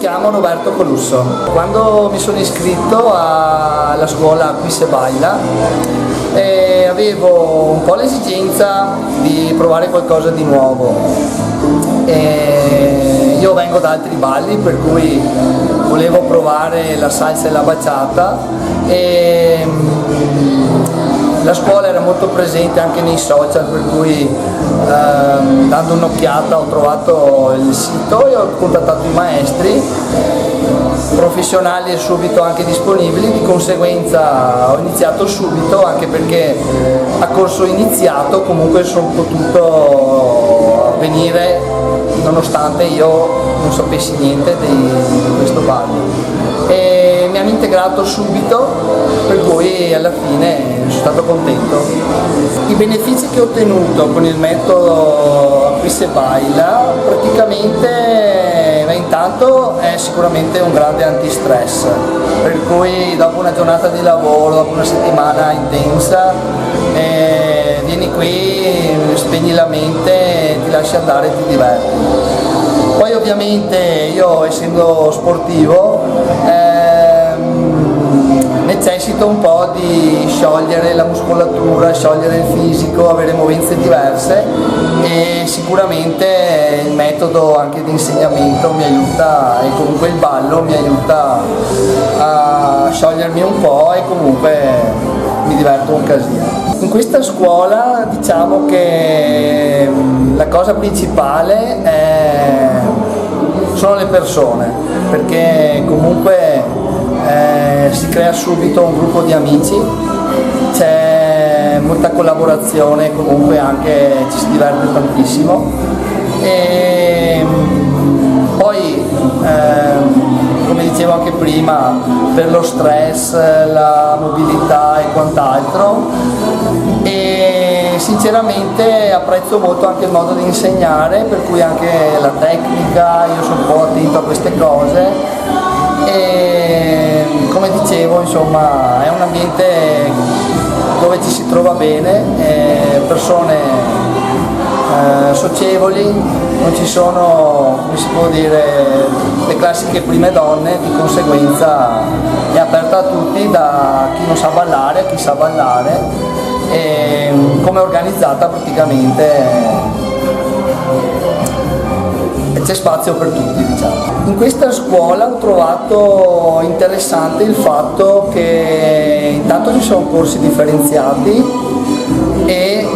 chiamo Roberto Colusso. Quando mi sono iscritto alla scuola Qui se baila avevo un po' l'esigenza di provare qualcosa di nuovo. Io vengo da altri balli, per cui volevo provare la salsa e la bachata, e la scuola era molto presente anche nei social, per cui dando un'occhiata ho trovato il sito e ho contattato i maestri professionali e subito anche disponibili. Di conseguenza ho iniziato subito, anche perché a corso iniziato comunque sono potuto venire nonostante io non sapessi niente di questo ballo, e mi hanno integrato subito, per cui alla fine sono stato contento. I benefici che ho ottenuto con il metodo Qui se baila praticamente, intanto è sicuramente un grande antistress, per cui dopo una giornata di lavoro, dopo una settimana intensa, vieni qui, spegni la mente, ti lasci andare e ti diverti. Poi ovviamente io, essendo sportivo, necessito un po' di sciogliere la muscolatura, sciogliere il fisico, avere movenze diverse, e sicuramente il metodo anche di insegnamento mi aiuta, e comunque il ballo mi aiuta a sciogliermi un po', e comunque mi diverto un casino. In questa scuola diciamo che la cosa principale sono le persone, perché comunque si crea subito un gruppo di amici, c'è molta collaborazione, comunque anche ci si diverte tantissimo, e poi come dicevo anche prima, per lo stress, la mobilità e quant'altro, e sinceramente apprezzo molto anche il modo di insegnare, per cui anche la tecnica, io sono un po' attento a queste cose, e come dicevo, insomma, è un ambiente dove ci si trova bene, persone socievoli, non ci sono, come si può dire, le classiche prime donne, di conseguenza è aperta a tutti, da chi non sa ballare a chi sa ballare, e come è organizzata praticamente c'è spazio per tutti, diciamo. In questa scuola ho trovato interessante il fatto che intanto ci sono corsi differenziati, e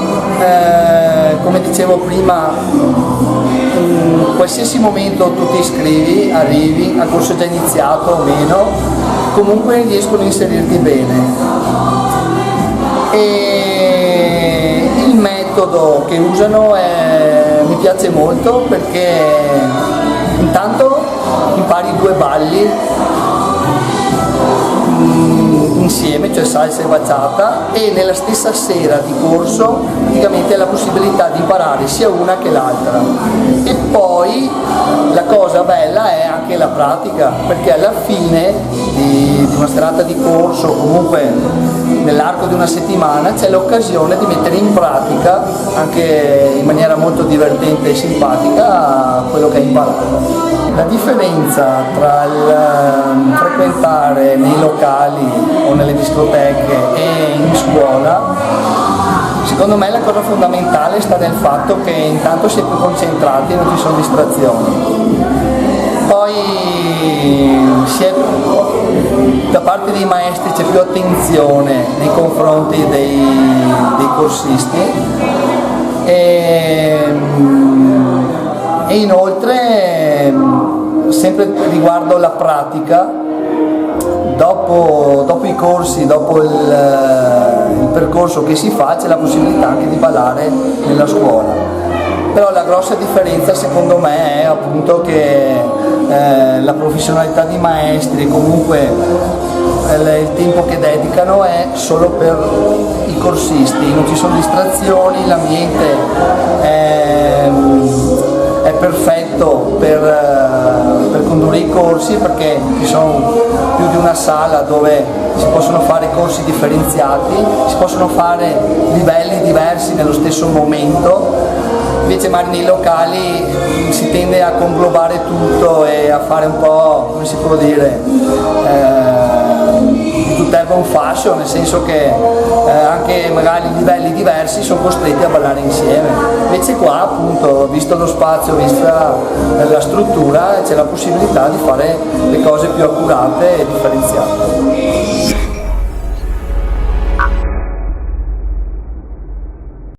come dicevo prima, in qualsiasi momento tu ti iscrivi, arrivi al corso già iniziato o meno, comunque riescono a inserirti bene. E il metodo che usano mi piace molto, perché intanto impari due balli insieme, cioè salsa e bachata, e nella stessa sera di corso praticamente hai la possibilità di imparare sia una che l'altra. E poi la cosa bella è anche la pratica, perché alla fine di una serata di corso, comunque nell'arco di una settimana, c'è l'occasione di mettere in pratica, anche in maniera molto divertente e simpatica, quello che hai imparato. La differenza tra il frequentare nei locali o nelle discoteche e in scuola, secondo me la cosa fondamentale sta nel fatto che intanto si è più concentrati e non ci sono distrazioni. Poi da parte dei maestri c'è più attenzione nei confronti dei corsisti, e inoltre, sempre riguardo la pratica, dopo i corsi, dopo il percorso che si fa, c'è la possibilità anche di ballare nella scuola. Però la grossa differenza secondo me è appunto che la professionalità dei maestri, comunque il tempo che dedicano è solo per i corsisti, non ci sono distrazioni, l'ambiente è perfetto per condurre i corsi, perché ci sono più di una sala dove si possono fare corsi differenziati, si possono fare livelli diversi nello stesso momento, invece magari nei locali si tende a conglobare tutto e a fare un po', come si può dire, di tutt'erba un fascio, nel senso che anche magari livelli diversi sono costretti a ballare insieme. Invece qua appunto, visto lo spazio, vista la struttura, c'è la possibilità di fare le cose più accurate e differenziate.